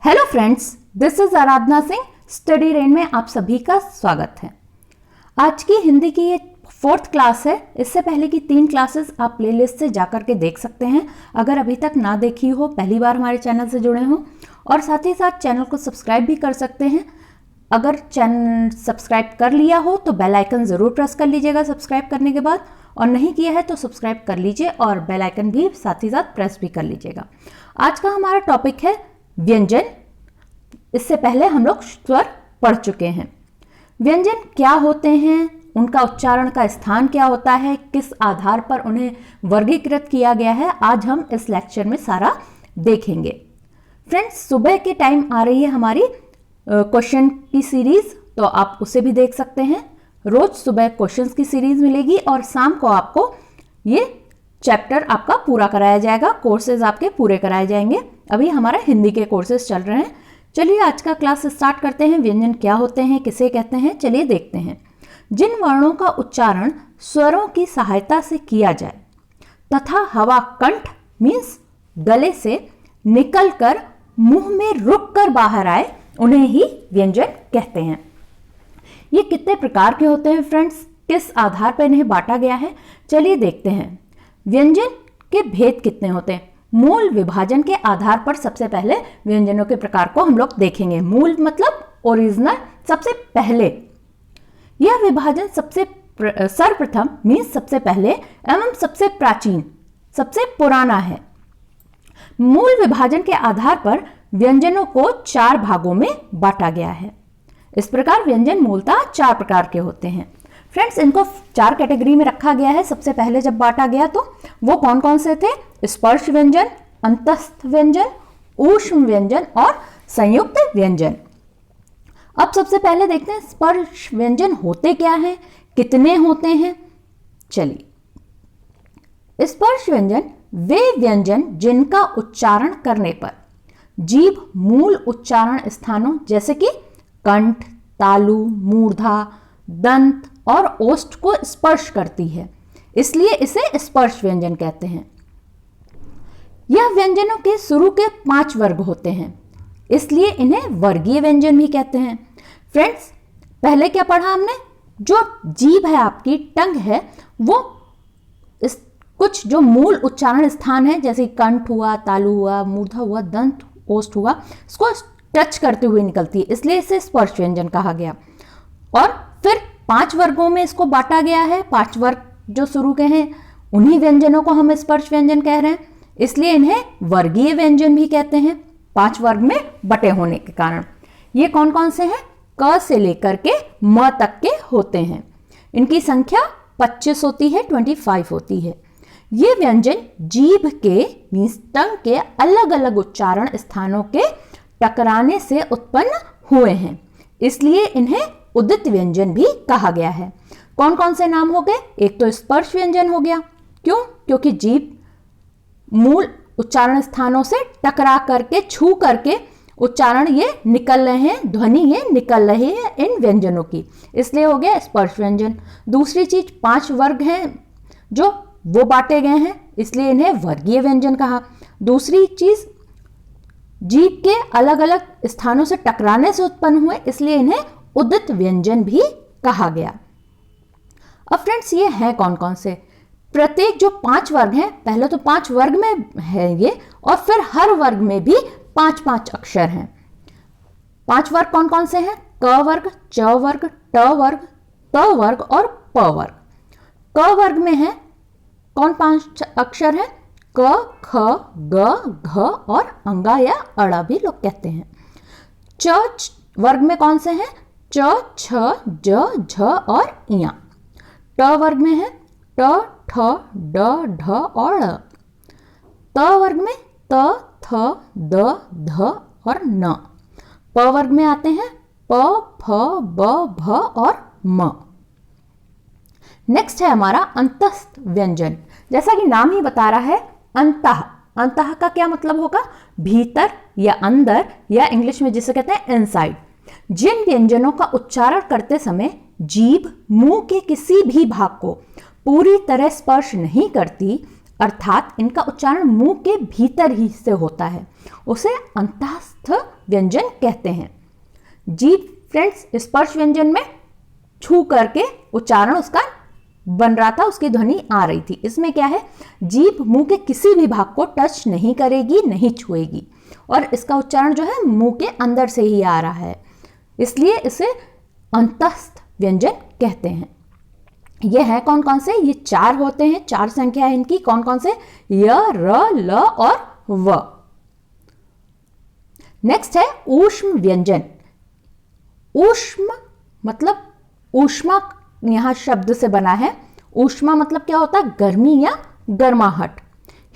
Hello friends, this is Aradhana Singh. Study rain में आप सभी का स्वागत है। आज की हिंदी की ये 4th क्लास है। इससे पहले की 3 क्लासेस आप प्लेलिस्ट से जाकर के देख सकते हैं अगर अभी तक ना देखी हो, पहली बार हमारे चैनल से जुड़े हो। और साथ ही साथ चैनल को सब्सक्राइब भी कर सकते हैं। अगर चैनल सब्सक्राइब कर लिया हो तो बेल आइकन ज़रूर प्रेस कर लीजिएगा सब्सक्राइब करने के बाद, और नहीं किया है तो सब्सक्राइब कर लीजिए और बेल आइकन भी साथ ही साथ प्रेस भी कर लीजिएगा। आज का हमारा टॉपिक है व्यंजन। इससे पहले हम लोग स्वर पढ़ चुके हैं। व्यंजन क्या होते हैं, उनका उच्चारण का स्थान क्या होता है, किस आधार पर उन्हें वर्गीकृत किया गया है, आज हम इस लेक्चर में सारा देखेंगे। फ्रेंड्स, सुबह के टाइम आ रही है हमारी क्वेश्चन की सीरीज, तो आप उसे भी देख सकते हैं। रोज सुबह क्वेश्चंस की सीरीज मिलेगी और शाम को आपको ये चैप्टर आपका पूरा कराया जाएगा, कोर्सेज आपके पूरे कराए जाएंगे। अभी हमारा हिंदी के कोर्सेज चल रहे हैं। चलिए आज का क्लास स्टार्ट करते हैं। व्यंजन क्या होते हैं, किसे कहते हैं, चलिए देखते हैं। जिन वर्णों का उच्चारण स्वरों की सहायता से किया जाए तथा हवा कंठ मीन्स गले से निकलकर मुंह में रुककर बाहर आए, उन्हें ही व्यंजन कहते हैं। ये कितने प्रकार के होते हैं फ्रेंड्स, किस आधार पर इन्हें बांटा गया है, चलिए देखते हैं। व्यंजन के भेद कितने होते हैं। मूल विभाजन के आधार पर सबसे पहले व्यंजनों के प्रकार को हम लोग देखेंगे। मूल मतलब ओरिजिनल, सबसे पहले। यह विभाजन सबसे सर्वप्रथम मीन्स सबसे पहले एवं सबसे प्राचीन, सबसे पुराना है। मूल विभाजन के आधार पर व्यंजनों को 4 भागों में बांटा गया है। इस प्रकार व्यंजन मूलतः 4 प्रकार के होते हैं। फ्रेंड्स, इनको 4 कैटेगरी में रखा गया है। सबसे पहले जब बांटा गया तो वो कौन कौन से थे? स्पर्श व्यंजन, अंतस्थ व्यंजन, ऊष्म व्यंजन और संयुक्त व्यंजन। अब सबसे पहले देखते हैं स्पर्श व्यंजन होते क्या हैं, कितने होते हैं। चलिए, स्पर्श व्यंजन वे व्यंजन जिनका उच्चारण करने पर जीभ मूल उच्चारण स्थानों जैसे कि कंठ, तालु, मूर्धा, दंत और ओष्ठ को स्पर्श करती है, इसलिए इसे स्पर्श व्यंजन कहते हैं। यह व्यंजनों के शुरू के 5 वर्ग होते हैं, इसलिए इन्हें वर्गीय व्यंजन भी कहते हैं। फ्रेंड्स, पहले क्या पढ़ा हमने? जो जीभ है आपकी, टंग है, वो कुछ जो मूल उच्चारण स्थान है जैसे कंठ हुआ, तालु हुआ, मूर्धा हुआ, दंत, ओष्ठ हुआ, इसको टच करते हुए निकलती है, इसलिए इसे स्पर्श व्यंजन कहा गया। और फिर 5 वर्गों में इसको बांटा गया है। 5 वर्ग जो शुरू के हैं उन्हीं व्यंजनों को हम स्पर्श व्यंजन कह रहे हैं, इसलिए इन्हें वर्गीय व्यंजन भी कहते हैं। 5 वर्ग में बटे होने के कारण ये कौन कौन से हैं? क से लेकर के म तक के होते हैं। इनकी संख्या 25 होती है, 25 होती है। ये व्यंजन जीभ के मीन्स टंग के अलग अलग उच्चारण स्थानों के टकराने से उत्पन्न हुए हैं, इसलिए इन्हें उदित व्यंजन भी कहा गया है। कौन कौन से नाम हो गए? एक तो स्पर्श व्यंजन हो गया। क्यों? क्योंकि जीभ मूल उच्चारण स्थानों से टकरा करके, छू करके उच्चारण ये निकल रहे हैं, ध्वनि ये निकल रही है इन व्यंजनों की, इसलिए हो गया स्पर्श व्यंजन। दूसरी चीज 5 वर्ग हैं जो वो बांटे गए हैं, इसलिए इन्हें वर्गीय व्यंजन कहा। दूसरी चीज जीभ के अलग अलग स्थानों से टकराने से उत्पन्न हुए, इसलिए इन्हें उदित व्यंजन भी कहा गया। अब फ्रेंड्स, ये हैं कौन कौन से? प्रत्येक जो 5 वर्ग हैं, पहले तो 5 वर्ग में है ये, और फिर हर वर्ग में भी 5-5 अक्षर हैं। 5 वर्ग कौन कौन से हैं? क वर्ग, च वर्ग, ट वर्ग, त वर्ग और प वर्ग। क वर्ग में है कौन 5 अक्षर हैं? क, ख, ग, घ और अंगा या अड़ा भी लोग कहते हैं। च वर्ग में कौन से हैं? च, छ, ज, झ और इया। ट वर्ग में है ट, ठ, ड, ढ और ड़। त वर्ग में त, थ, द, ध और न। प वर्ग में आते हैं प, फ, ब, भ और म। नेक्स्ट है हमारा अंतस्थ व्यंजन। जैसा कि नाम ही बता रहा है, अंतः। अंतः का क्या मतलब होगा? भीतर या अंदर, या इंग्लिश में जिसे कहते हैं इनसाइड। जिन व्यंजनों का उच्चारण करते समय जीभ मुंह के किसी भी भाग को पूरी तरह स्पर्श नहीं करती, अर्थात इनका उच्चारण मुंह के भीतर ही से होता है, उसे अंतस्थ व्यंजन कहते हैं। जीभ फ्रेंड्स स्पर्श व्यंजन में छू करके उच्चारण उसका बन रहा था, उसकी ध्वनि आ रही थी। इसमें क्या है, जीभ मुंह के किसी भी भाग को टच नहीं करेगी, नहीं छुएगी, और इसका उच्चारण जो है मुंह के अंदर से ही आ रहा है, इसलिए इसे अंतस्थ व्यंजन कहते हैं। ये है कौन कौन से, ये 4 होते हैं, 4 संख्या है इनकी। कौन कौन से, य, र, ल और व। नेक्स्ट है ऊष्म व्यंजन। ऊष्म मतलब ऊष्मा यहां शब्द से बना है। ऊष्मा मतलब क्या होता है, गर्मी या गर्माहट,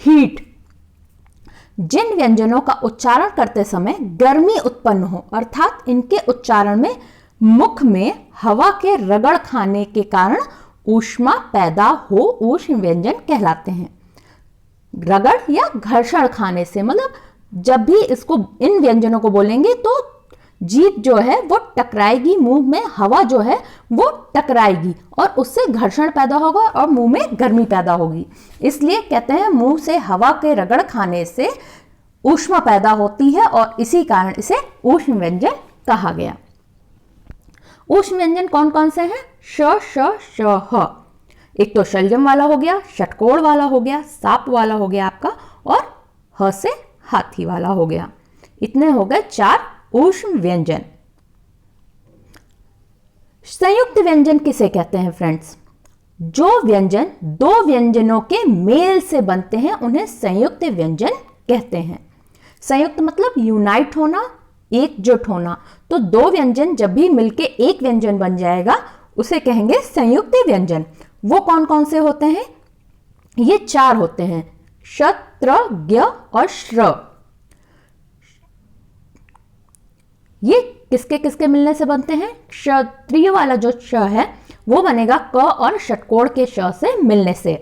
हीट। जिन व्यंजनों का उच्चारण करते समय गर्मी उत्पन्न हो, अर्थात इनके उच्चारण में मुख में हवा के रगड़ खाने के कारण ऊष्मा पैदा हो, ऊष्म व्यंजन कहलाते हैं। रगड़ या घर्षण खाने से, मतलब जब भी इसको इन व्यंजनों को बोलेंगे तो जीभ जो है वो टकराएगी, मुंह में हवा जो है वो टकराएगी और उससे घर्षण पैदा होगा और मुंह में गर्मी पैदा होगी। इसलिए कहते हैं मुंह से हवा के रगड़ खाने से ऊष्मा पैदा होती है और इसी कारण इसे ऊष्म व्यंजन कहा गया। ऊष्म व्यंजन कौन कौन से हैं, श, श, श, ह। एक तो शलजम वाला हो गया, षटकोण वाला हो गया, सांप वाला हो गया आपका, और ह से हाथी वाला हो गया। इतने हो गए 4 ऊष्म व्यंजन। संयुक्त व्यंजन किसे कहते हैं फ्रेंड्स, जो व्यंजन 2 व्यंजनों के मेल से बनते हैं उन्हें संयुक्त व्यंजन कहते हैं। संयुक्त मतलब यूनाइट होना, एकजुट होना। तो 2 व्यंजन जब भी मिलके एक व्यंजन बन जाएगा उसे कहेंगे संयुक्त व्यंजन। वो कौन कौन से होते हैं, ये 4 होते हैं, श, त्र, ज्ञ और श्र। ये किसके किसके मिलने से बनते हैं, क्षत्रिय वाला जो श है वो बनेगा क और षटकोण के श से मिलने से।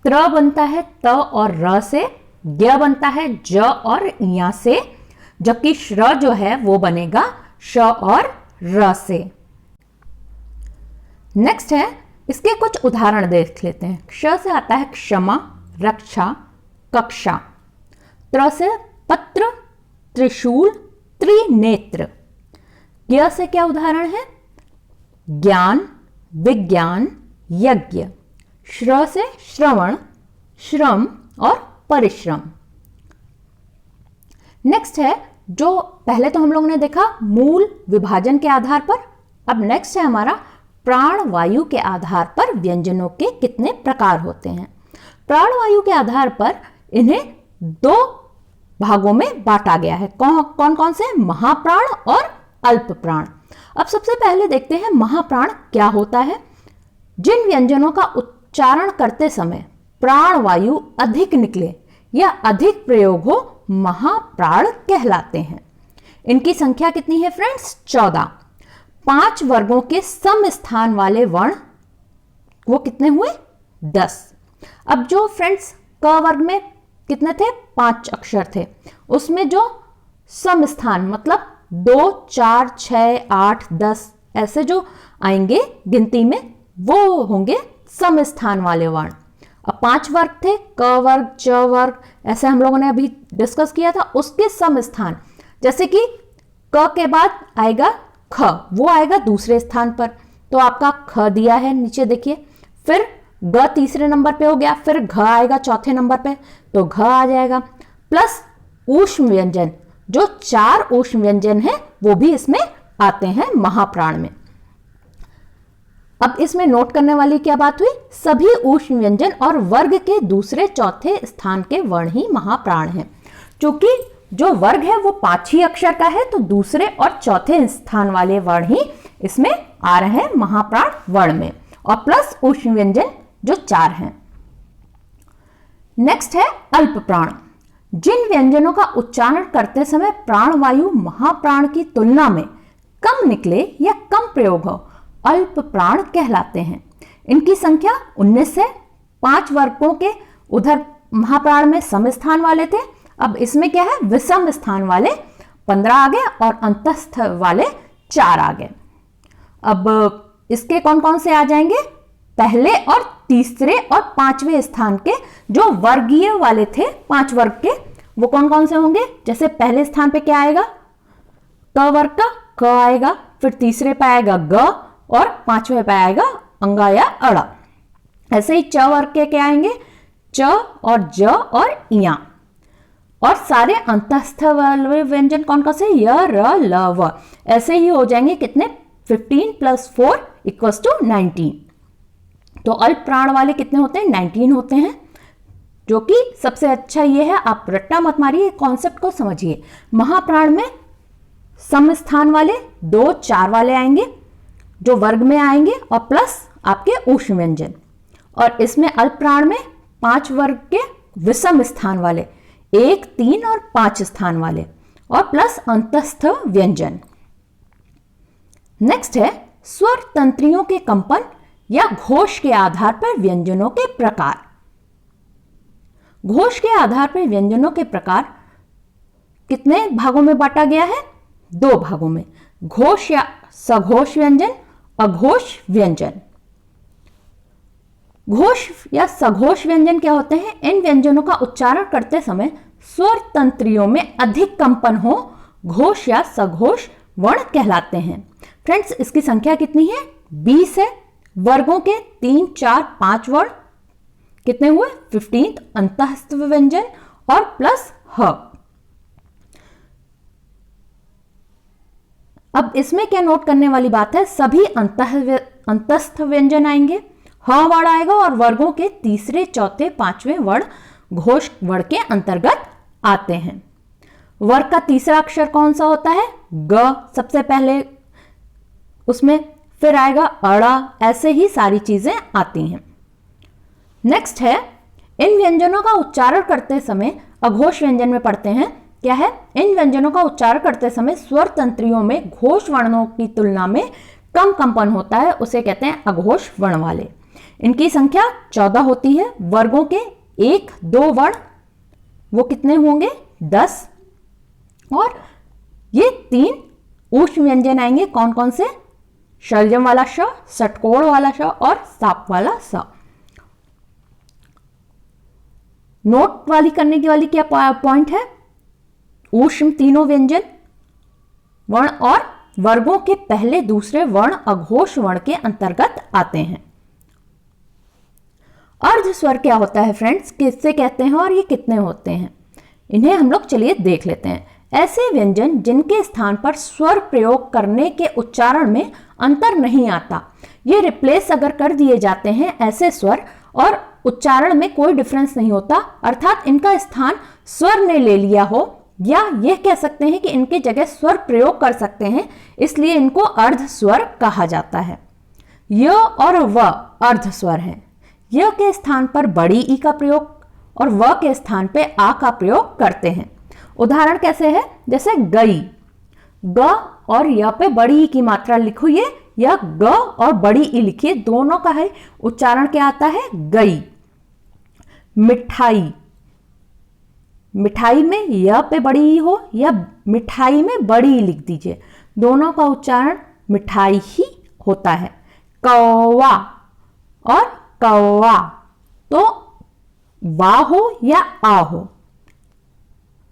त्र बनता है त और र से, ज्ञ बनता है ज और य से, जबकि श्र जो है वो बनेगा श और र से। नेक्स्ट है, इसके कुछ उदाहरण देख लेते हैं। क्ष से आता है क्षमा, रक्षा, कक्षा। त्र से पत्र, त्रिशूल, त्रिनेत्र। ज्ञ से क्या उदाहरण है, ज्ञान, विज्ञान, यज्ञ। श्र से श्रवण, श्रम और परिश्रम। नेक्स्ट है, जो पहले तो हम लोगों ने देखा मूल विभाजन के आधार पर, अब नेक्स्ट है हमारा प्राण वायु के आधार पर व्यंजनों के कितने प्रकार होते हैं। प्राण वायु के आधार पर इन्हें 2 भागों में बांटा गया है। कौन कौन से, महाप्राण और अल्प प्राण। अब सबसे पहले देखते हैं महाप्राण क्या होता है। जिन व्यंजनों का उच्चारण करते समय प्राण वायु अधिक निकले या अधिक प्रयोग हो, महाप्राण कहलाते हैं। इनकी संख्या कितनी है फ्रेंड्स, 14। 5 वर्गों के सम स्थान वाले वर्ण वो कितने हुए, 10। अब जो फ्रेंड्स क वर्ग में कितने थे, 5 अक्षर थे, उसमें जो सम स्थान मतलब 2, 4, 6, 8, 10 ऐसे जो आएंगे गिनती में वो होंगे सम स्थान वाले वर्ण। अब 5 वर्ग थे, क वर्ग, च वर्ग, ऐसे हम लोगों ने अभी डिस्कस किया था, उसके सम स्थान, जैसे कि क के बाद आएगा ख, वो आएगा दूसरे स्थान पर, तो आपका ख दिया है नीचे देखिए। फिर ग तीसरे नंबर पे हो गया, फिर घ आएगा चौथे नंबर पे, तो घ आ जाएगा। प्लस ऊष्म व्यंजन, जो 4 ऊष्म व्यंजन हैं वो भी इसमें आते हैं महाप्राण में। अब इसमें नोट करने वाली क्या बात हुई, सभी ऊष्म व्यंजन और वर्ग के दूसरे चौथे स्थान के वर्ण ही महाप्राण हैं। क्योंकि जो वर्ग है वो 5 ही अक्षर का है, तो दूसरे और चौथे स्थान वाले वर्ण ही इसमें आ रहे हैं महाप्राण वर्ण में, और प्लस ऊष्म व्यंजन जो 4 हैं। नेक्स्ट है अल्प प्राण। जिन व्यंजनों का उच्चारण करते समय प्राण वायु महाप्राण की तुलना में कम निकले या कम प्रयोग हो, अल्प प्राण कहलाते हैं। इनकी संख्या 19 है। 5 वर्गों के उधर महाप्राण में सम स्थान वाले थे, अब इसमें क्या है, विषम स्थान वाले 15 आ गए और अंतस्थ वाले 4 आ गए। अब इसके कौन कौन से आ जाएंगे, पहले और तीसरे और 5वें स्थान के जो वर्गीय वाले थे 5 वर्ग के, वो कौन कौन से होंगे। जैसे पहले स्थान पे क्या आएगा, क वर्ग का क आएगा, फिर तीसरे पे आएगा ग और पांचवें पे आएगा अंगा या अड़ा। ऐसे ही च वर्ग के क्या आएंगे, च और ज और इया। और सारे अंतस्थ वाले व्यंजन कौन कौन से, य र ल व। ऐसे ही हो जाएंगे कितने, 15 + 4 = 19। तो अल्प प्राण वाले कितने होते हैं, 19 होते हैं। जो कि सबसे अच्छा ये है, आप रट्टा मत मारिए, कॉन्सेप्ट को समझिए। महाप्राण में सम स्थान वाले 2 4 वाले आएंगे जो वर्ग में आएंगे, और प्लस आपके ऊष्म व्यंजन। और इसमें अल्प प्राण में 5 वर्ग के विषम स्थान वाले, 1 3 और 5 स्थान वाले, और प्लस अंतस्थ व्यंजन। नेक्स्ट है स्वर तंत्रियों के कंपन या घोष के आधार पर व्यंजनों के प्रकार। घोष के आधार पर व्यंजनों के प्रकार कितने भागों में बांटा गया है, 2 भागों में, घोष या सघोष व्यंजन, अघोष व्यंजन। घोष या सघोष व्यंजन क्या होते हैं, इन व्यंजनों का उच्चारण करते समय स्वर तंत्रियों में अधिक कंपन हो, घोष या सघोष वर्ण कहलाते हैं। फ्रेंड्स, इसकी संख्या कितनी है, 20 है। वर्गों के 3 4 5 वर्ण कितने हुए, 15 अंतस्थ व्यंजन और प्लस ह। अब इसमें क्या नोट करने वाली बात है, सभी अंतस्थ व्यंजन आएंगे, ह वर्ण आएगा, और वर्गों के तीसरे चौथे पांचवें वर्ण घोष वर्ण के अंतर्गत आते हैं। वर्ग का तीसरा अक्षर कौन सा होता है, ग सबसे पहले उसमें, फिर आएगा अड़ा, ऐसे ही सारी चीजें आती हैं। नेक्स्ट है, इन व्यंजनों का उच्चारण करते समय अघोष व्यंजन में पढ़ते हैं, क्या है, इन व्यंजनों का उच्चारण करते समय स्वर तंत्रियों में घोष वर्णों की तुलना में कम कंपन होता है, उसे कहते हैं अघोष वर्ण वाले। इनकी संख्या 14 होती है। वर्गों के 1 2 वर्ण वो कितने होंगे, 10। और ये 3 ऊष्म व्यंजन आएंगे, कौन कौन से, शलजम वाला श, षटकोण वाला श और साप वाला स। नोट वाली करने की वाली क्या पॉइंट है, ऊष्म तीनों व्यंजन वर्ण और वर्गों के पहले दूसरे वर्ण अघोष वर्ण के अंतर्गत आते हैं। अर्ध स्वर क्या होता है फ्रेंड्स, किससे कहते हैं और ये कितने होते हैं, इन्हें हम लोग चलिए देख लेते हैं। ऐसे व्यंजन जिनके स्थान पर स्वर प्रयोग करने के उच्चारण में अंतर नहीं आता, ये रिप्लेस अगर कर दिए जाते हैं, ऐसे स्वर और उच्चारण में कोई डिफरेंस नहीं होता, अर्थात इनका स्थान स्वर ने ले लिया हो, या यह कह सकते हैं कि इनके जगह स्वर प्रयोग कर सकते हैं, इसलिए इनको अर्ध स्वर कहा जाता है। य और व अर्ध स्वर हैं। य के स्थान पर बड़ी ई का प्रयोग और व के स्थान पे आ का प्रयोग करते हैं। उदाहरण कैसे है, जैसे गई, ग और य पे बड़ी ई की मात्रा लिखिए, या ग और बड़ी ई लिखिए, दोनों का है उच्चारण क्या आता है, गई। मिठाई, मिठाई में य पे बड़ी ई हो या मिठाई में बड़ी ई लिख दीजिए, दोनों का उच्चारण मिठाई ही होता है। कौवा और कौवा, तो वा हो या आ हो,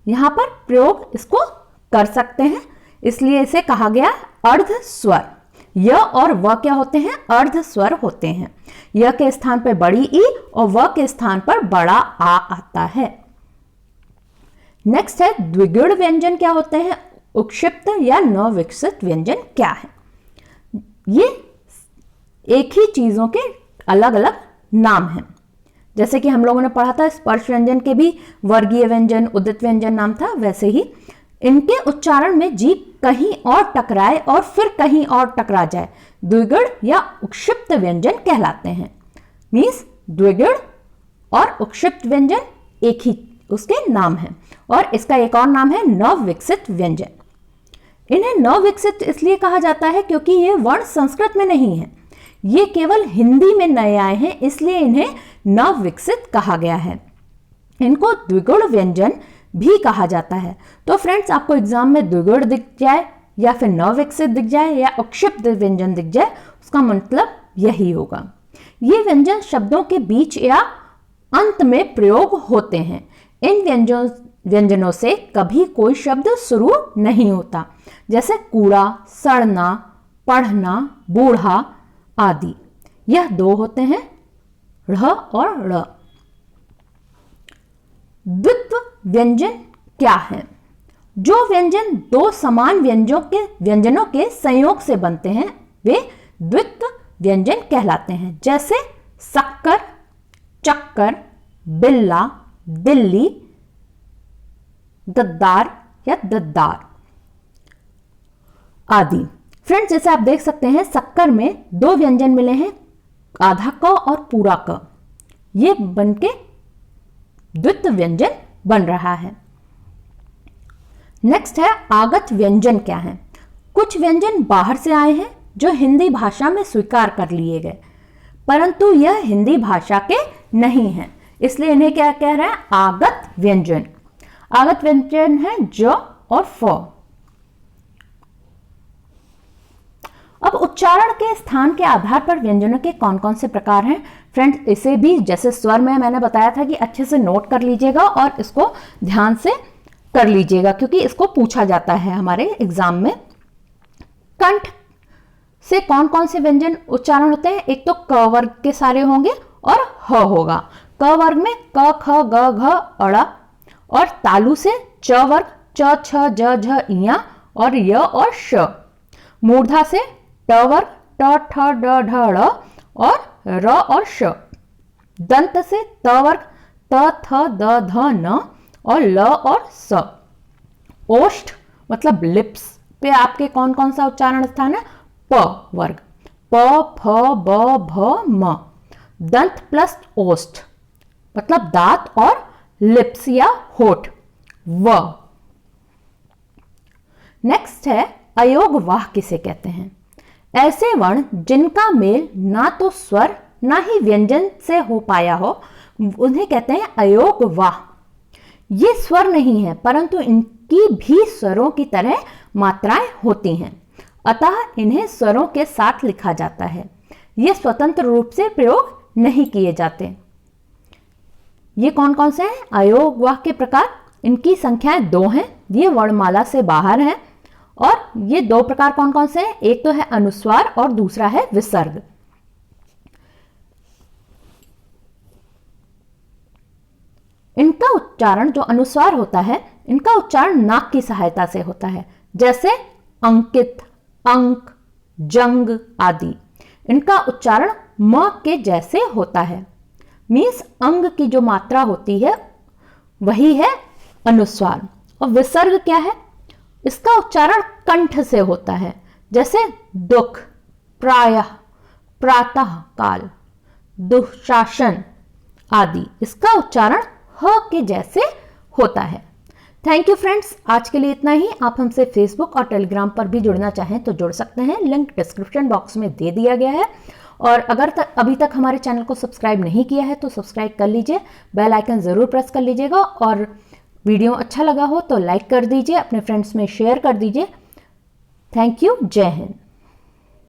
यहां पर प्रयोग इसको कर सकते हैं, इसलिए इसे कहा गया अर्ध स्वर। य और व क्या होते हैं, अर्ध स्वर होते हैं। य के स्थान पर बड़ी ई और व के स्थान पर बड़ा आ आता है। नेक्स्ट है द्विगुण व्यंजन क्या होते हैं, उक्षिप्त या नवविकसित व्यंजन क्या है। ये एक ही चीजों के अलग अलग नाम हैं। जैसे कि हम लोगों ने पढ़ा था स्पर्श व्यंजन के भी वर्गीय व्यंजन, उदित व्यंजन नाम था, वैसे ही इनके उच्चारण में जीभ कहीं और टकराए और फिर कहीं और टकरा जाए, द्विगुण या उक्षिप्त व्यंजन कहलाते हैं। मीन्स द्विगुण और उक्षिप्त व्यंजन एक ही उसके नाम है, और इसका एक और नाम है नवविकसित व्यंजन। इन्हें नवविकसित इसलिए कहा जाता है क्योंकि ये वर्ण संस्कृत में नहीं है, ये केवल हिंदी में नए आए हैं, इसलिए इन्हें नवविकसित कहा गया है। इनको द्विगुण व्यंजन भी कहा जाता है। तो फ्रेंड्स, आपको एग्जाम में द्विगुण दिख जाए या फिर नवविकसित दिख जाए या उक्षिप्त व्यंजन दिख जाए, उसका मतलब यही होगा। ये व्यंजन शब्दों के बीच या अंत में प्रयोग होते हैं। इन व्यंजनों से कभी कोई शब्द शुरू नहीं होता, जैसे कूड़ा, सड़ना, पढ़ना, बूढ़ा आदि। यह दो होते हैं, ढ़ और ड़। द्वित्व व्यंजन क्या है? जो व्यंजन दो समान व्यंजनों के संयोग से बनते हैं वे द्वित्व व्यंजन कहलाते हैं, जैसे शक्कर, चक्कर, बिल्ला, दिल्ली, गद्दार या दद्दार आदि। फ्रेंड्स, जैसे आप देख सकते हैं शक्कर में दो व्यंजन मिले हैं, आधा क और पूरा क। ये बनके द्वित्व व्यंजन बन रहा है। नेक्स्ट है आगत व्यंजन क्या है? कुछ व्यंजन बाहर से आए हैं जो हिंदी भाषा में स्वीकार कर लिए गए, परंतु यह हिंदी भाषा के नहीं हैं, इसलिए इन्हें क्या कह रहे हैं? आगत व्यंजन। आगत व्यंजन है ज और फ। अब उच्चारण के स्थान के आधार पर व्यंजनों के कौन कौन से प्रकार हैं? फ्रेंड्स, इसे भी जैसे स्वर में मैंने बताया था कि अच्छे से नोट कर लीजिएगा और इसको ध्यान से कर लीजिएगा, क्योंकि इसको पूछा जाता है हमारे एग्जाम में। कंठ से कौन कौन से व्यंजन उच्चारण होते हैं? एक तो क वर्ग के सारे होंगे और ह होगा। क वर्ग में क, ख, ग, घ, अड़ा, और तालु से च वर्ग च, छ, ज, झ, इया और य और श। मूर्धा से ट वर्ग ट, ठ, ड, ढ, ड़ और र और श। दंत से त वर्ग त, थ, द, ध, न और ल और स। ओष्ठ मतलब लिप्स पे आपके कौन कौन सा उच्चारण स्थान है? प वर्ग प, फ, ब, भ, म। दंत प्लस ओष्ठ मतलब दांत और लिप्स या होठ, व। नेक्स्ट है अयोग वाह किसे कहते हैं? ऐसे वर्ण जिनका मेल ना तो स्वर ना ही व्यंजन से हो पाया हो, उन्हें कहते हैं अयोग वाह। ये स्वर नहीं है, परंतु इनकी भी स्वरों की तरह मात्राएं होती हैं, अतः इन्हें स्वरों के साथ लिखा जाता है। ये स्वतंत्र रूप से प्रयोग नहीं किए जाते। ये कौन कौन से हैं अयोग वाह के प्रकार? इनकी संख्याएं दो हैं, ये वर्णमाला से बाहर हैं। और ये दो प्रकार कौन कौन से हैं? एक तो है अनुस्वार और दूसरा है विसर्ग। इनका उच्चारण जो अनुस्वार होता है, इनका उच्चारण नाक की सहायता से होता है, जैसे अंकित, अंक, जंग आदि। इनका उच्चारण म के जैसे होता है, मीन्स अंग की जो मात्रा होती है वही है अनुस्वार। और विसर्ग क्या है? इसका उच्चारण कंठ से होता है, जैसे दुख, प्रायः, प्रातः काल, दुशासन आदि। इसका उच्चारण ह के जैसे होता है। थैंक यू फ्रेंड्स, आज के लिए इतना ही। आप हमसे फेसबुक और टेलीग्राम पर भी जुड़ना चाहें तो जुड़ सकते हैं, लिंक डिस्क्रिप्शन बॉक्स में दे दिया गया है। और अगर अभी तक हमारे चैनल को सब्सक्राइब नहीं किया है तो सब्सक्राइब कर लीजिए, बेल आइकन ज़रूर प्रेस कर लीजिएगा, और वीडियो अच्छा लगा हो तो लाइक कर दीजिए, अपने फ्रेंड्स में शेयर कर दीजिए। थैंक यू, जय हिंद।